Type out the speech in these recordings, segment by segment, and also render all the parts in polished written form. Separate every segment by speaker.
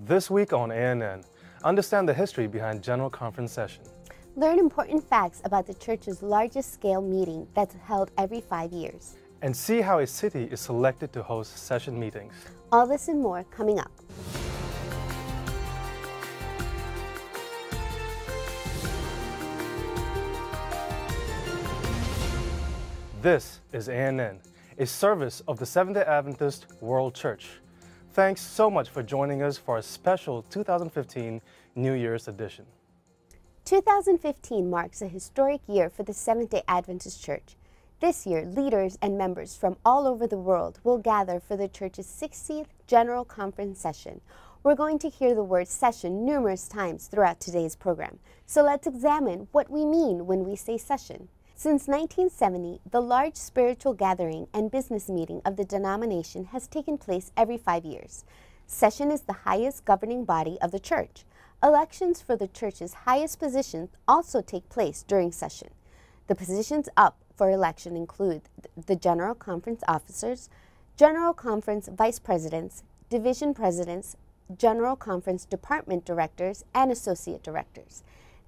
Speaker 1: This week on ANN, understand the history behind General Conference Session.
Speaker 2: Learn important facts about the church's largest scale meeting that's held every 5 years.
Speaker 1: And see how a city is selected to host session meetings.
Speaker 2: All this and more coming up.
Speaker 1: This is ANN, a service of the Seventh-day Adventist World Church. Thanks so much for joining us for a special 2015 New Year's edition.
Speaker 2: 2015 marks a historic year for the Seventh-day Adventist Church. This year, leaders and members from all over the world will gather for the church's 60th General Conference Session. We're going to hear the word session numerous times throughout today's program, so let's examine what we mean when we say session. Since 1970, the large spiritual gathering and business meeting of the denomination has taken place every 5 years. Session is the highest governing body of the church. Elections for the church's highest positions also take place during session. The positions up for election include the General Conference officers, General Conference vice presidents, division presidents, General Conference department directors, and associate directors.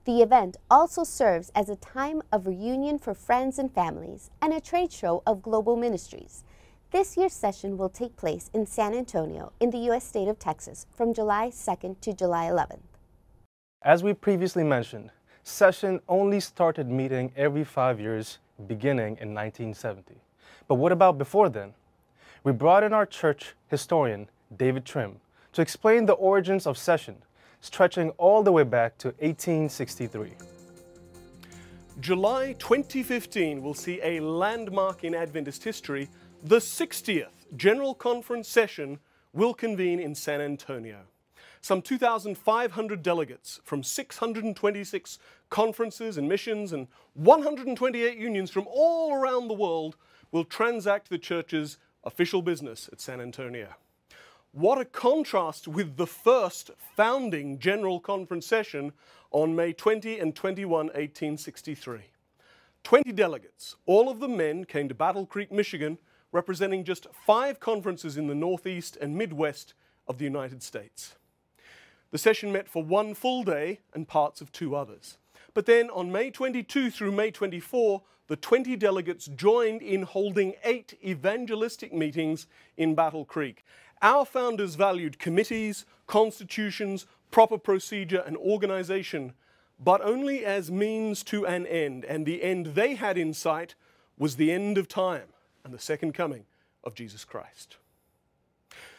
Speaker 2: The event also serves as a time of reunion for friends and families and a trade show of global ministries. This year's session will take place in San Antonio in the U.S. state of Texas from July 2nd to July 11th.
Speaker 1: As we previously mentioned, session only started meeting every 5 years beginning in 1970. But what about before then? We brought in our church historian, David Trim, to explain the origins of session, stretching all the way back to 1863.
Speaker 3: July 2015 will see a landmark in Adventist history. The 60th General Conference Session will convene in San Antonio. Some 2,500 delegates from 626 conferences and missions and 128 unions from all around the world will transact the church's official business at San Antonio. What a contrast with the first founding General Conference Session on May 20 and 21, 1863. 20 delegates, all of them men, came to Battle Creek, Michigan, representing just 5 conferences in the Northeast and Midwest of the United States. The session met for 1 full day and parts of 2 others. But then on May 22 through May 24, the 20 delegates joined in holding 8 evangelistic meetings in Battle Creek. Our founders valued committees, constitutions, proper procedure, and organization, but only as means to an end, and the end they had in sight was the end of time and the second coming of Jesus Christ.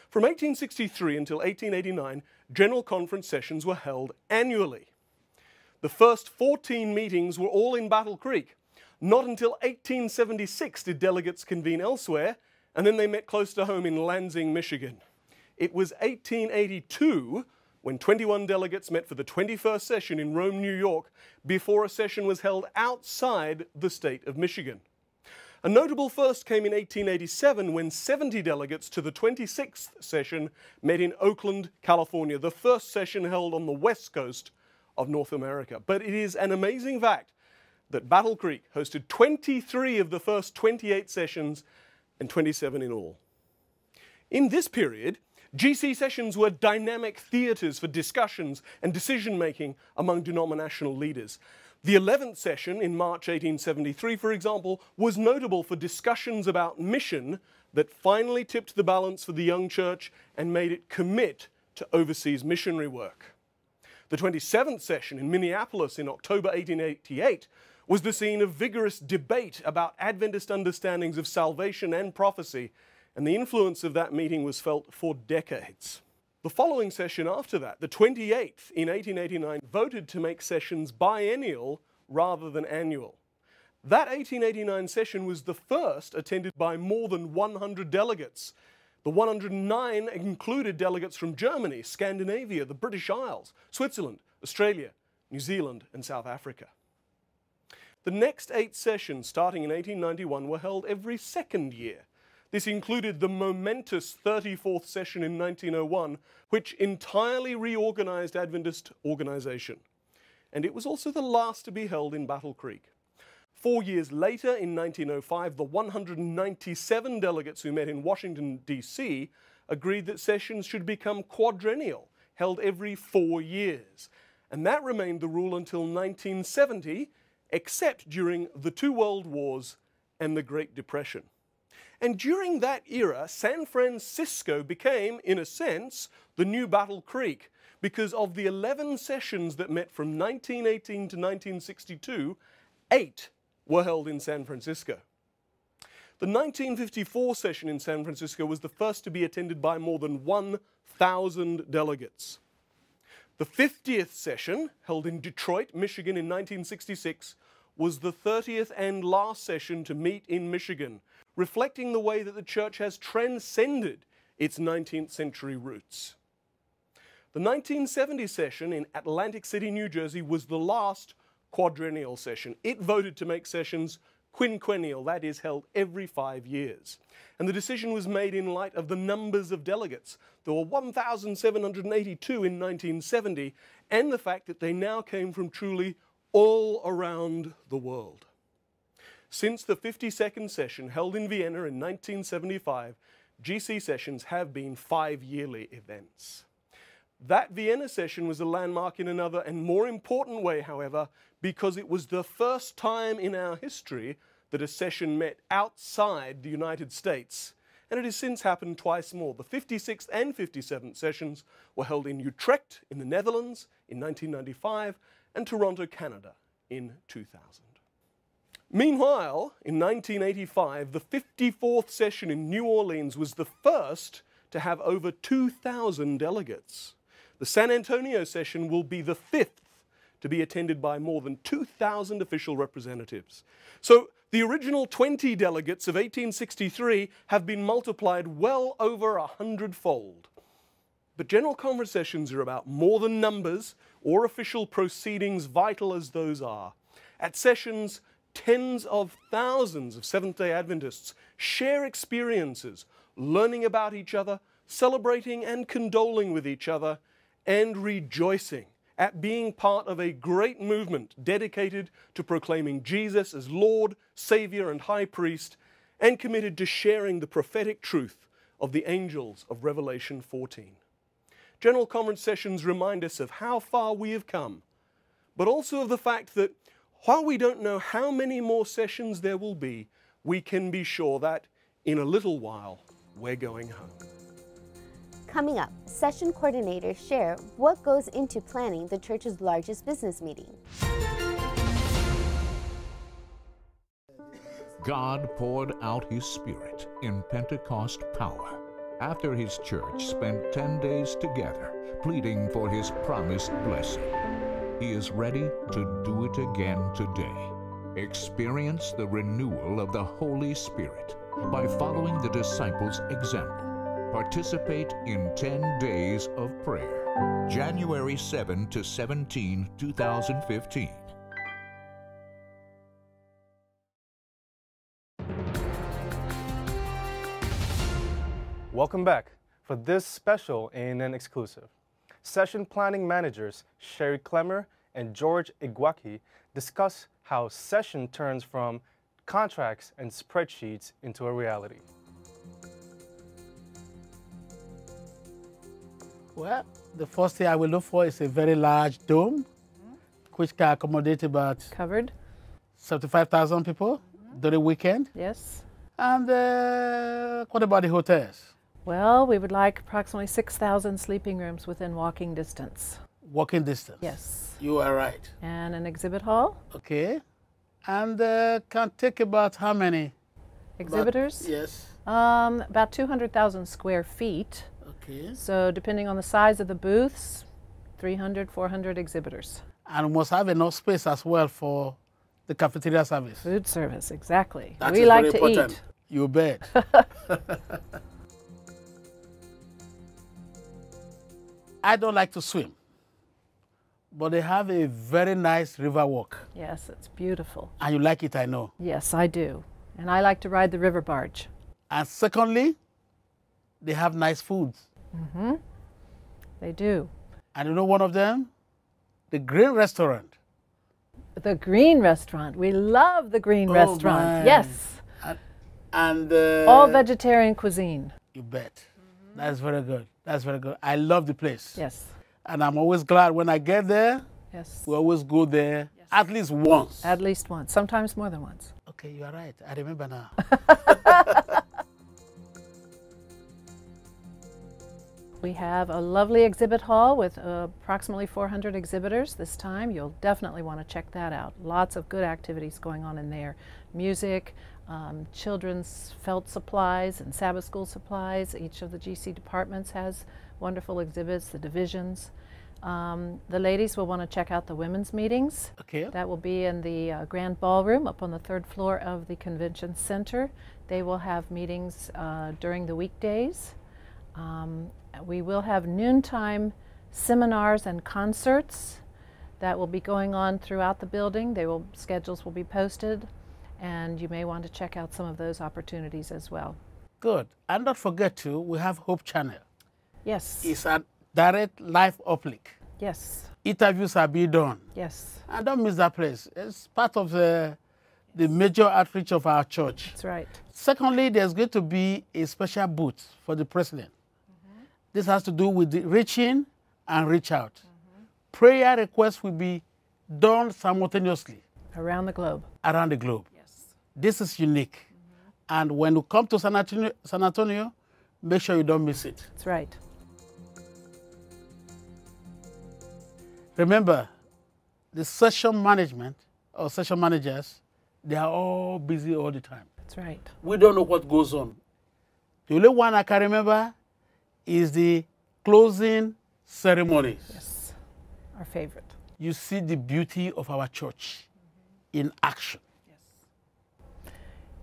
Speaker 3: From 1863 until 1889, General Conference sessions were held annually. The first 14 meetings were all in Battle Creek. Not until 1876 did delegates convene elsewhere, and then they met close to home in Lansing, Michigan. It was 1882 when 21 delegates met for the 21st session in Rome, New York, before a session was held outside the state of Michigan. A notable first came in 1887 when 70 delegates to the 26th session met in Oakland, California, the first session held on the west coast of North America. But it is an amazing fact that Battle Creek hosted 23 of the first 28 sessions and 27 in all. In this period, GC sessions were dynamic theaters for discussions and decision-making among denominational leaders. The 11th session in March 1873, for example, was notable for discussions about mission that finally tipped the balance for the young church and made it commit to overseas missionary work. The 27th session in Minneapolis in October 1888 was the scene of vigorous debate about Adventist understandings of salvation and prophecy, and the influence of that meeting was felt for decades. The following session after that, the 28th in 1889, voted to make sessions biennial rather than annual. That 1889 session was the first attended by more than 100 delegates. The 109 included delegates from Germany, Scandinavia, the British Isles, Switzerland, Australia, New Zealand, and South Africa. The next 8 sessions, starting in 1891, were held every second year. This included the momentous 34th session in 1901, which entirely reorganized Adventist organization. And it was also the last to be held in Battle Creek. 4 years later, in 1905, the 197 delegates who met in Washington, D.C., agreed that sessions should become quadrennial, held every 4 years. And that remained the rule until 1970, except during the 2 World Wars and the Great Depression. And during that era, San Francisco became, in a sense, the new Battle Creek, because of the 11 sessions that met from 1918 to 1962, 8 were held in San Francisco. The 1954 session in San Francisco was the first to be attended by more than 1,000 delegates. The 50th session, held in Detroit, Michigan in 1966, was the 30th and last session to meet in Michigan, reflecting the way that the church has transcended its 19th century roots. The 1970 session in Atlantic City, New Jersey was the last quadrennial session. It voted to make sessions quinquennial, that is, held every 5 years. And the decision was made in light of the numbers of delegates. There were 1,782 in 1970, and the fact that they now came from truly all around the world. Since the 52nd session held in Vienna in 1975, GC sessions have been 5-yearly events. That Vienna session was a landmark in another and more important way, however, because it was the first time in our history that a session met outside the United States, and it has since happened twice more. The 56th and 57th sessions were held in Utrecht in the Netherlands in 1995 and Toronto, Canada in 2000. Meanwhile, in 1985, the 54th session in New Orleans was the first to have over 2,000 delegates. The San Antonio session will be the 5th to be attended by more than 2,000 official representatives. So the original 20 delegates of 1863 have been multiplied well over 100-fold. But General Conference sessions are about more than numbers or official proceedings, vital as those are. At sessions, tens of thousands of Seventh-day Adventists share experiences, learning about each other, celebrating and condoling with each other, and rejoicing at being part of a great movement dedicated to proclaiming Jesus as Lord, Savior, and High Priest, and committed to sharing the prophetic truth of the angels of Revelation 14. General Conference sessions remind us of how far we have come, but also of the fact that while we don't know how many more sessions there will be, we can be sure that in a little while we're going home.
Speaker 2: Coming up, session coordinators share what goes into planning the church's largest business meeting.
Speaker 4: God poured out His Spirit in Pentecost power after His church spent 10 days together, pleading for His promised blessing. He is ready to do it again today. Experience the renewal of the Holy Spirit by following the disciples' example. Participate in 10 days of prayer, January 7 to 17, 2015.
Speaker 1: Welcome back for this special A&N exclusive. Session planning managers Sherry Clemmer and George Igwaki discuss how session turns from contracts and spreadsheets into a reality.
Speaker 5: Well, the first thing I will look for is a very large dome, which can accommodate about
Speaker 6: Covered?
Speaker 5: 75,000 people during the weekend.
Speaker 6: Yes.
Speaker 5: And what about the hotels?
Speaker 6: Well, we would like approximately 6,000 sleeping rooms within walking distance.
Speaker 5: Walking distance.
Speaker 6: Yes.
Speaker 5: You are right.
Speaker 6: And an exhibit hall.
Speaker 5: Okay. And can take about how many?
Speaker 6: Exhibitors?
Speaker 5: Yes.
Speaker 6: About 200,000 square feet.
Speaker 5: Okay.
Speaker 6: So depending on the size of the booths, 300, 400 exhibitors.
Speaker 5: And we must have enough space as well for the cafeteria service.
Speaker 6: Food service, exactly.
Speaker 5: That
Speaker 6: We
Speaker 5: is
Speaker 6: like
Speaker 5: very
Speaker 6: to
Speaker 5: important.
Speaker 6: eat.
Speaker 5: You bet. I don't like to swim, but they have a very nice river walk.
Speaker 6: Yes, it's beautiful.
Speaker 5: And you like it, I know.
Speaker 6: Yes, I do. And I like to ride the river barge.
Speaker 5: And secondly, they have nice foods.
Speaker 6: Mm-hmm. They do.
Speaker 5: And you know one of them? The Green Restaurant.
Speaker 6: The Green Restaurant. We love the Green Restaurant.
Speaker 5: Man.
Speaker 6: Yes.
Speaker 5: And
Speaker 6: all vegetarian cuisine.
Speaker 5: You bet. That's very good. That's very good. I love the place.
Speaker 6: Yes.
Speaker 5: And I'm always glad when I get there.
Speaker 6: Yes.
Speaker 5: We always go there at least once.
Speaker 6: At least once, sometimes more than once.
Speaker 5: Okay, you are right. I remember now.
Speaker 6: We have a lovely exhibit hall with approximately 400 exhibitors this time. You'll definitely want to check that out. Lots of good activities going on in there. Music, children's felt supplies and Sabbath school supplies. Each of the GC departments has wonderful exhibits, the divisions. The ladies will want to check out the women's meetings.
Speaker 5: Okay.
Speaker 6: That will be in the grand ballroom up on the 3rd floor of the convention center. They will have meetings during the weekdays. We will have noontime seminars and concerts that will be going on throughout the building. Schedules will be posted, and you may want to check out some of those opportunities as well.
Speaker 5: Good. And don't forget to, we have Hope Channel.
Speaker 6: Yes.
Speaker 5: It's a direct live uplink.
Speaker 6: Yes.
Speaker 5: Interviews are being done.
Speaker 6: Yes.
Speaker 5: And don't miss that place. It's part of the major outreach of our church.
Speaker 6: That's right.
Speaker 5: Secondly, there's going to be a special booth for the president. This has to do with the reach in and reach out. Prayer requests will be done simultaneously.
Speaker 6: Around the globe.
Speaker 5: Around the globe.
Speaker 6: Yes.
Speaker 5: This is unique. And when you come to San Antonio, make sure you don't miss it.
Speaker 6: That's right.
Speaker 5: Remember, the session management or session managers, they are all busy all the time.
Speaker 6: That's right.
Speaker 5: We don't know what goes on. The only one I can remember is the closing ceremonies.
Speaker 6: Yes. Our favorite.
Speaker 5: You see the beauty of our church in action.
Speaker 6: Yes.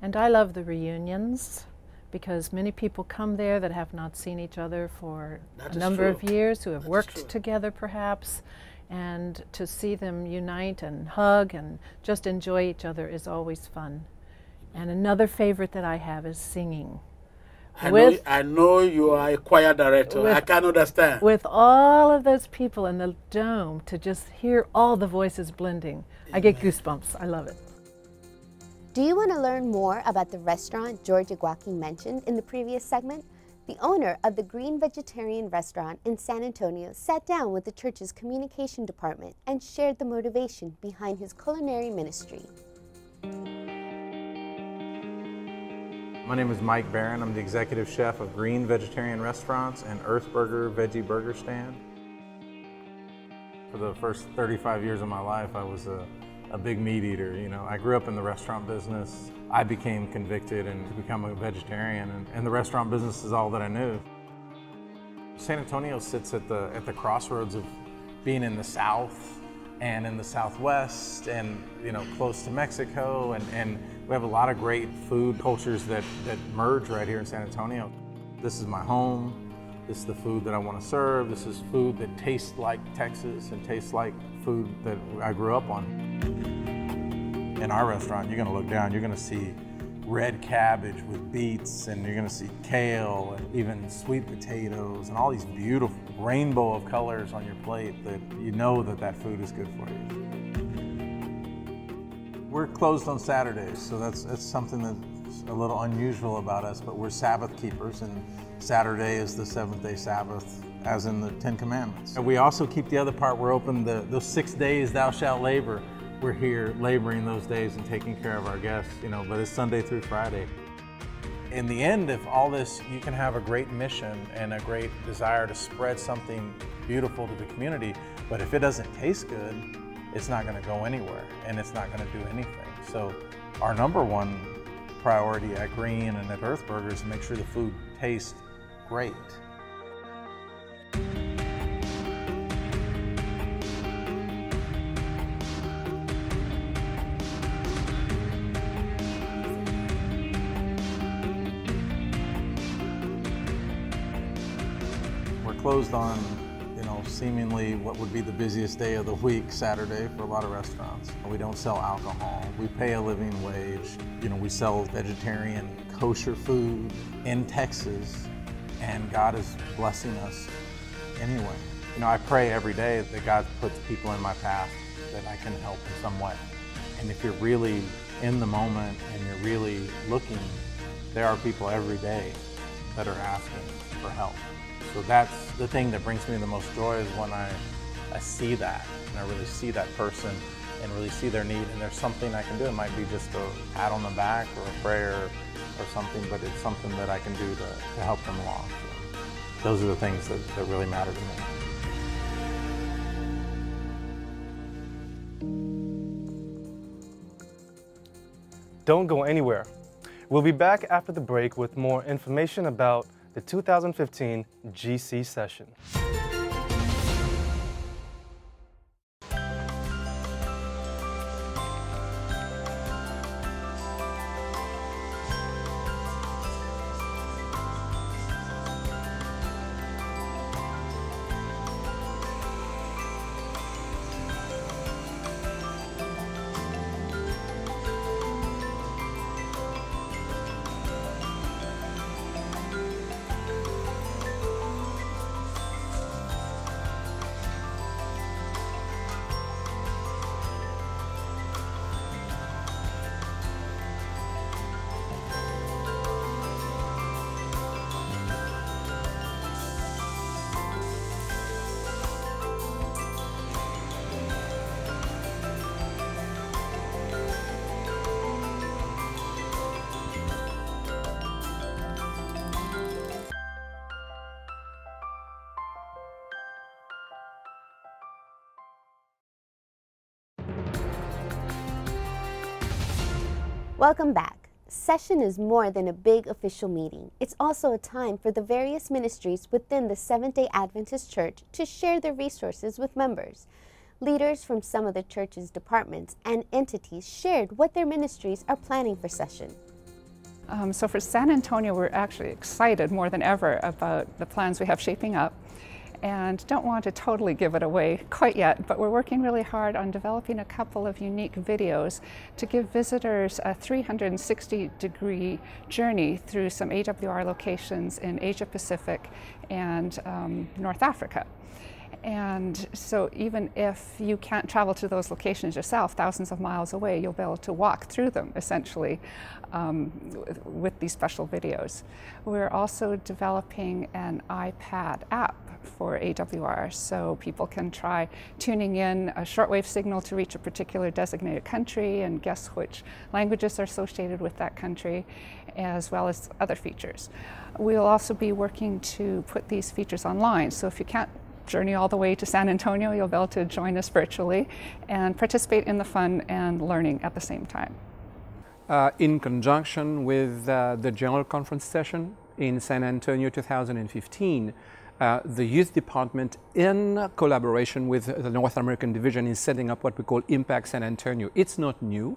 Speaker 6: And I love the reunions because many people come there that have not seen each other for a number of years, who have worked together perhaps, and to see them unite and hug and just enjoy each other is always fun. And another favorite that I have is singing.
Speaker 5: I know you are a choir director. I can understand.
Speaker 6: With all of those people in the dome, to just hear all the voices blending, I get goosebumps. I love it.
Speaker 2: Do you want to learn more about the restaurant George Iguaki mentioned in the previous segment? The owner of the Green Vegetarian Restaurant in San Antonio sat down with the church's communication department and shared the motivation behind his culinary ministry.
Speaker 7: My name is Mike Barron. I'm the executive chef of Green Vegetarian Restaurants and Earth Burger Veggie Burger Stand. For the first 35 years of my life, I was a big meat eater. You know, I grew up in the restaurant business. I became convicted and to become a vegetarian, and the restaurant business is all that I knew. San Antonio sits at the crossroads of being in the South and in the Southwest, and close to Mexico, and we have a lot of great food cultures that merge right here in San Antonio. This is my home. This is the food that I want to serve. This is food that tastes like Texas and tastes like food that I grew up on. In our restaurant, you're going to look down, you're going to see red cabbage with beets, and you're going to see kale and even sweet potatoes and all these beautiful rainbow of colors on your plate that you know that food is good for you. We're closed on Saturdays, so that's something that's a little unusual about us, but we're Sabbath keepers, and Saturday is the seventh-day Sabbath, as in the Ten Commandments. And we also keep the other part, we're open those 6 days thou shalt labor. We're here laboring those days and taking care of our guests, but it's Sunday through Friday. In the end, if all this, you can have a great mission and a great desire to spread something beautiful to the community, but if it doesn't taste good, it's not going to go anywhere and it's not going to do anything. So our number one priority at Green and at Earth Burger is to make sure the food tastes great. We're closed on seemingly what would be the busiest day of the week, Saturday, for a lot of restaurants. We don't sell alcohol. We pay a living wage. We sell vegetarian, kosher food in Texas, and God is blessing us anyway. I pray every day that God puts people in my path that I can help in some way. And if you're really in the moment and you're really looking, there are people every day that are asking for help. So that's the thing that brings me the most joy, is when I see that, and I really see that person and really see their need, and there's something I can do. It might be just a pat on the back or a prayer or something, but it's something that I can do to help them along. So those are the things that really matter to me.
Speaker 1: Don't go anywhere. We'll be back after the break with more information about the 2015 GC session.
Speaker 2: Welcome back. Session is more than a big official meeting. It's also a time for the various ministries within the Seventh-day Adventist Church to share their resources with members. Leaders from some of the church's departments and entities shared what their ministries are planning for Session.
Speaker 8: So for San Antonio, we're actually excited more than ever about the plans we have shaping up, and don't want to totally give it away quite yet, but we're working really hard on developing a couple of unique videos to give visitors a 360-degree journey through some AWR locations in Asia Pacific and North Africa. And so even if you can't travel to those locations yourself, thousands of miles away, you'll be able to walk through them, essentially, with these special videos. We're also developing an iPad app for AWR, so people can try tuning in a shortwave signal to reach a particular designated country and guess which languages are associated with that country, as well as other features. We'll also be working to put these features online, so if you can't journey all the way to San Antonio, you'll be able to join us virtually and participate in the fun and learning at the same time.
Speaker 9: In conjunction with the General Conference session in San Antonio 2015, the Youth Department, in collaboration with the North American Division, is setting up what we call Impact San Antonio. It's not new.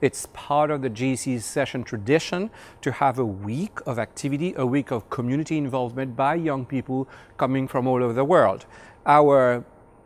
Speaker 9: It's part of the GC session tradition to have a week of activity, a week of community involvement by young people coming from all over the world. Our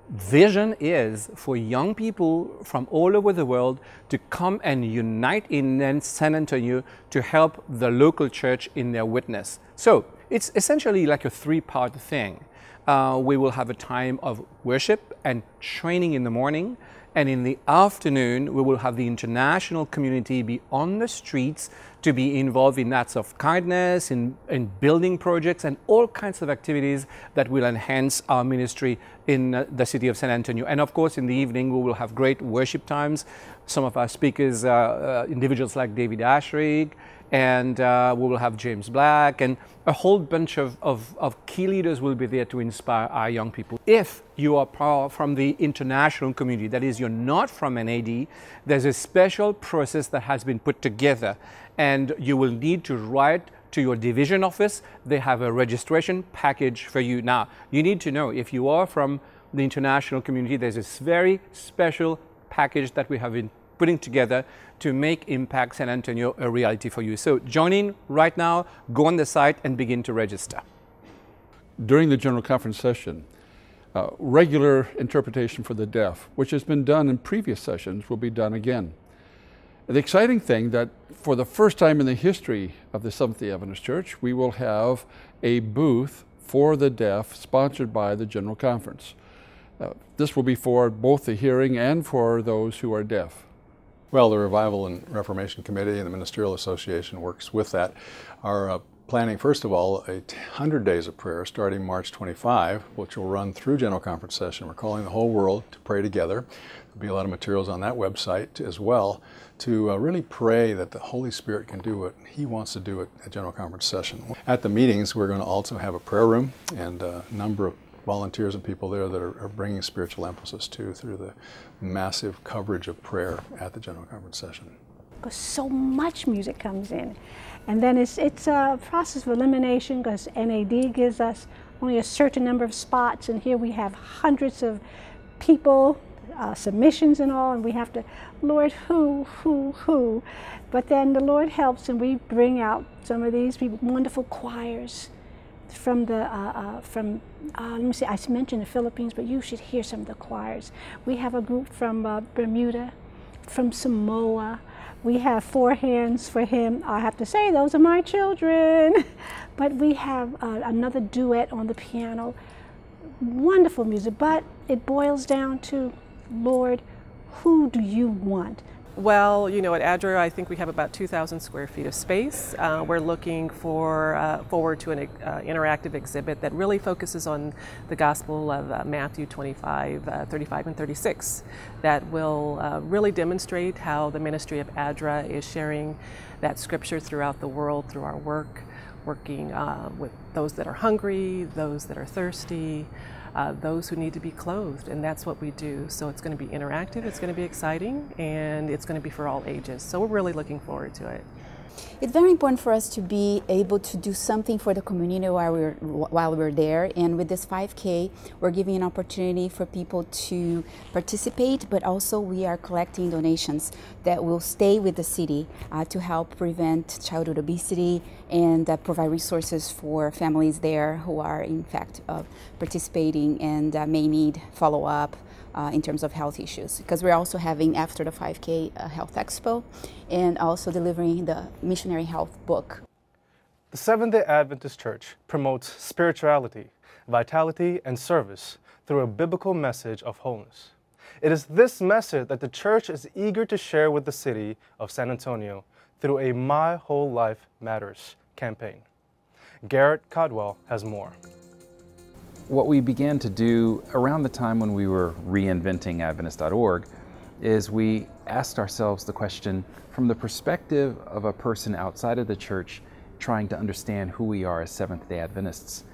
Speaker 9: vision is for young people from all over the world to come and unite in San Antonio to help the local church in their witness. So it's essentially like a three-part thing. We will have a time of worship and training in the morning, and in the afternoon we will have the international community be on the streets to be involved in acts of kindness, in building projects and all kinds of activities that will enhance our ministry in the city of San Antonio. And of course in the evening we will have great worship times. Some of our speakers are individuals like David Ashrig, and we will have James Black, and a whole bunch of key leaders will be there to inspire our young people. If you are from the international community, that is, you're not from NAD, there's a special process that has been put together, and you will need to write to your division office. They have a registration package for you. Now, you need to know, if you are from the international community, there's this very special package that we have been putting together to make Impact San Antonio a reality for you. So join in right now, go on the site and begin to register.
Speaker 10: During the General Conference session, regular interpretation for the deaf, which has been done in previous sessions, will be done again. The exciting thing that for the first time in the history of the Seventh-day Adventist Church, we will have a booth for the deaf sponsored by the General Conference. This will be for both the hearing and for those who are deaf.
Speaker 11: Well, the Revival and Reformation Committee and the Ministerial Association works with that. Our planning, first of all, 100 days of prayer starting March 25, which will run through General Conference session. We're calling the whole world to pray together. There'll be a lot of materials on that website as well to really pray that the Holy Spirit can do what He wants to do at General Conference session. At the meetings, we're going to also have a prayer room and a number of volunteers and people there that are bringing spiritual emphasis too through the massive coverage of prayer at the General Conference session.
Speaker 12: Because so much music comes in. And then it's a process of elimination because NAD gives us only a certain number of spots, and here we have hundreds of people, submissions and all, and we have to, Lord, who? But then the Lord helps, and we bring out some of these people, wonderful choirs from let me see, I mentioned the Philippines, but you should hear some of the choirs. We have a group from Bermuda, from Samoa. We have Four Hands for Him. I have to say, those are my children. But we have another duet on the piano. Wonderful music, but it boils down to, Lord, who do you want?
Speaker 13: Well, you know, at ADRA, I think we have about 2,000 square feet of space. We're looking forward to an interactive exhibit that really focuses on the Gospel of Matthew 25, 35, and 36. That will really demonstrate how the ministry of ADRA is sharing that scripture throughout the world through our work, working with those that are hungry, those that are thirsty, those who need to be clothed, and that's what we do. So it's going to be interactive, it's going to be exciting, and it's going to be for all ages. So we're really looking forward to it.
Speaker 14: It's very important for us to be able to do something for the community while we're there. And with this 5K, we're giving an opportunity for people to participate, but also we are collecting donations that will stay with the city to help prevent childhood obesity and provide resources for families there who are in fact participating and may need follow-up in terms of health issues, because we're also having, after the 5K, a health expo and also delivering the missionary health book.
Speaker 1: The Seventh-day Adventist Church promotes spirituality, vitality, and service through a biblical message of wholeness. It is this message that the church is eager to share with the city of San Antonio through a My Whole Life Matters campaign. Garrett Codwell has more.
Speaker 15: What we began to do around the time when we were reinventing Adventist.org is we asked ourselves the question from the perspective of a person outside of the church trying to understand who we are as Seventh-day Adventists.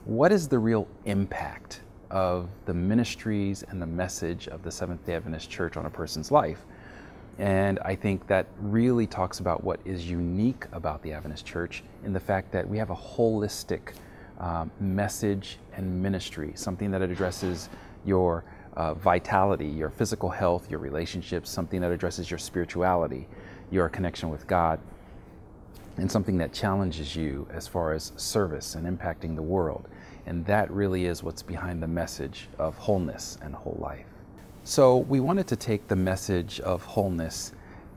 Speaker 15: What is the real impact of the ministries and the message of the Seventh-day Adventist Church on a person's life? And I think that really talks about what is unique about the Adventist Church in the fact that we have a holistic message and ministry, something that addresses your vitality, your physical health, your relationships, something that addresses your spirituality, your connection with God, and something that challenges you as far as service and impacting the world. And that really is what's behind the message of wholeness and whole life. So we wanted to take the message of wholeness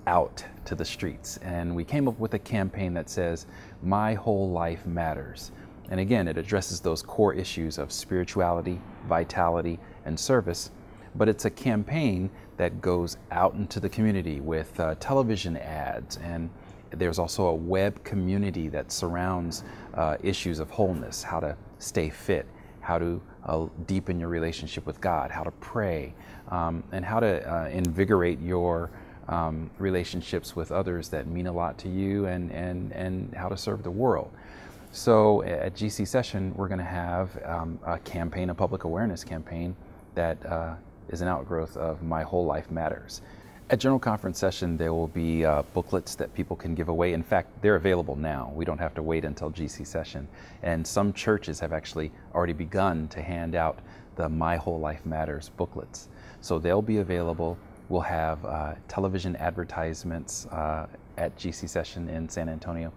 Speaker 15: out to the streets, and we came up with a campaign that says, My Whole Life Matters. And again, it addresses those core issues of spirituality, vitality, and service, but it's a campaign that goes out into the community with television ads, and there's also a web community that surrounds issues of wholeness, how to stay fit, how to deepen your relationship with God, how to pray, and how to invigorate your relationships with others that mean a lot to you, and how to serve the world. So at GC Session, we're going to have a campaign, a public awareness campaign that is an outgrowth of My Whole Life Matters. At General Conference Session, there will be booklets that people can give away. In fact, they're available now. We don't have to wait until GC Session. And some churches have actually already begun to hand out the My Whole Life Matters booklets. So they'll be available. We'll have television advertisements at GC Session in San Antonio.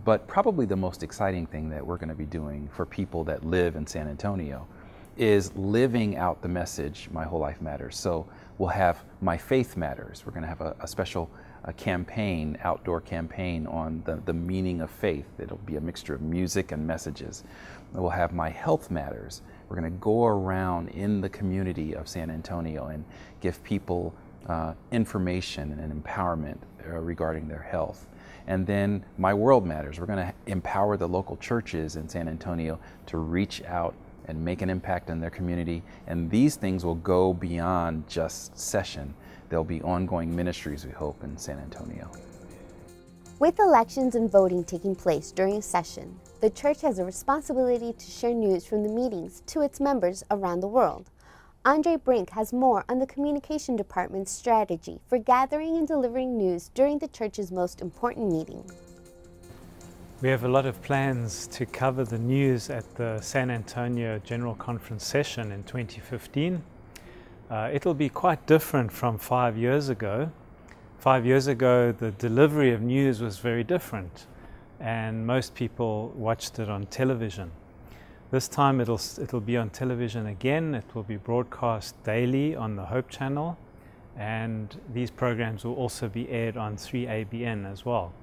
Speaker 15: But probably the most exciting thing that we're going to be doing for people that live in San Antonio is living out the message, My Whole Life Matters. So we'll have My Faith Matters. We're going to have a special campaign, outdoor campaign on the meaning of faith. It'll be a mixture of music and messages. We'll have My Health Matters. We're going to go around in the community of San Antonio and give people information and empowerment regarding their health. And then My World Matters. We're going to empower the local churches in San Antonio to reach out and make an impact in their community. And these things will go beyond just session. There'll be ongoing ministries, we hope, in San Antonio.
Speaker 2: With elections and voting taking place during a session, the church has a responsibility to share news from the meetings to its members around the world. Andre Brink has more on the communication department's strategy for gathering and delivering news during the church's most important meeting.
Speaker 16: We have a lot of plans to cover the news at the San Antonio General Conference session in 2015. It'll be quite different from 5 years ago. 5 years ago, the delivery of news was very different, and most people watched it on television. This time it'll be on television again. It will be broadcast daily on the Hope Channel, and these programs will also be aired on 3ABN as well.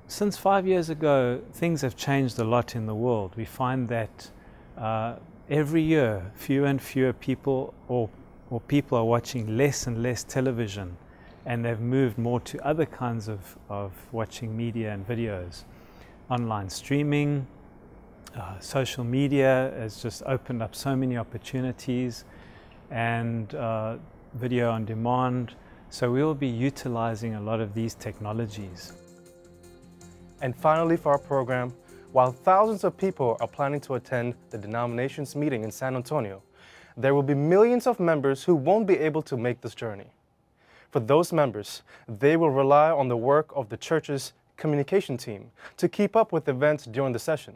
Speaker 16: Since 5 years ago, things have changed a lot in the world. We find that every year, fewer and fewer people or people are watching less and less television, and they've moved more to other kinds of watching media and videos. Online streaming, social media has just opened up so many opportunities, and video on demand. So we will be utilizing a lot of these technologies.
Speaker 1: And finally, for our program, while thousands of people are planning to attend the denomination's meeting in San Antonio, there will be millions of members who won't be able to make this journey. For those members, they will rely on the work of the church's communication team to keep up with events during the session.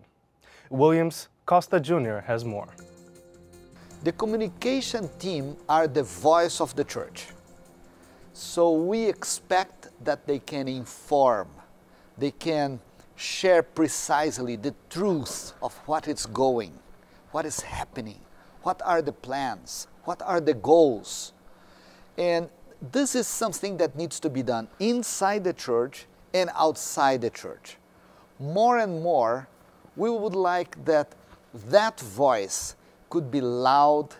Speaker 1: Williams Costa Jr. has more.
Speaker 17: The communication team are the voice of the church. So we expect that they can inform, they can share precisely the truth of what is going, what is happening, what are the plans, what are the goals. And this is something that needs to be done inside the church and outside the church. More and more, we would like that voice could be loud,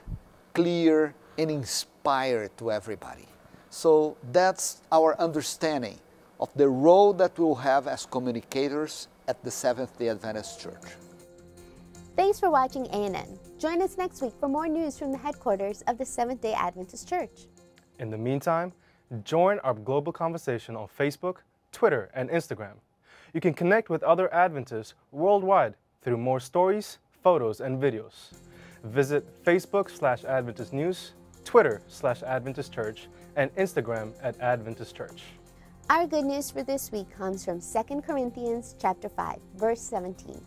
Speaker 17: clear, and inspire to everybody. So that's our understanding of the role that we'll have as communicators at the Seventh-day Adventist Church.
Speaker 2: Thanks for watching ANN. Join us next week for more news from the headquarters of the Seventh-day Adventist Church.
Speaker 1: In the meantime, join our global conversation on Facebook, Twitter, and Instagram. You can connect with other Adventists worldwide through more stories, photos, and videos. Visit Facebook/Adventist News, Twitter/Adventist Church, and Instagram @Adventist Church.
Speaker 2: Our good news for this week comes from 2 Corinthians chapter 5, verse 17.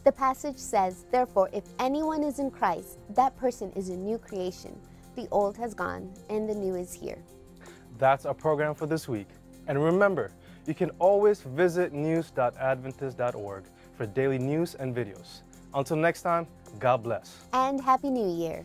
Speaker 2: The passage says, "Therefore, if anyone is in Christ, that person is a new creation. The old has gone, and the new is here."
Speaker 1: That's our program for this week. And remember, you can always visit news.adventist.org for daily news and videos. Until next time, God bless.
Speaker 2: And Happy New Year.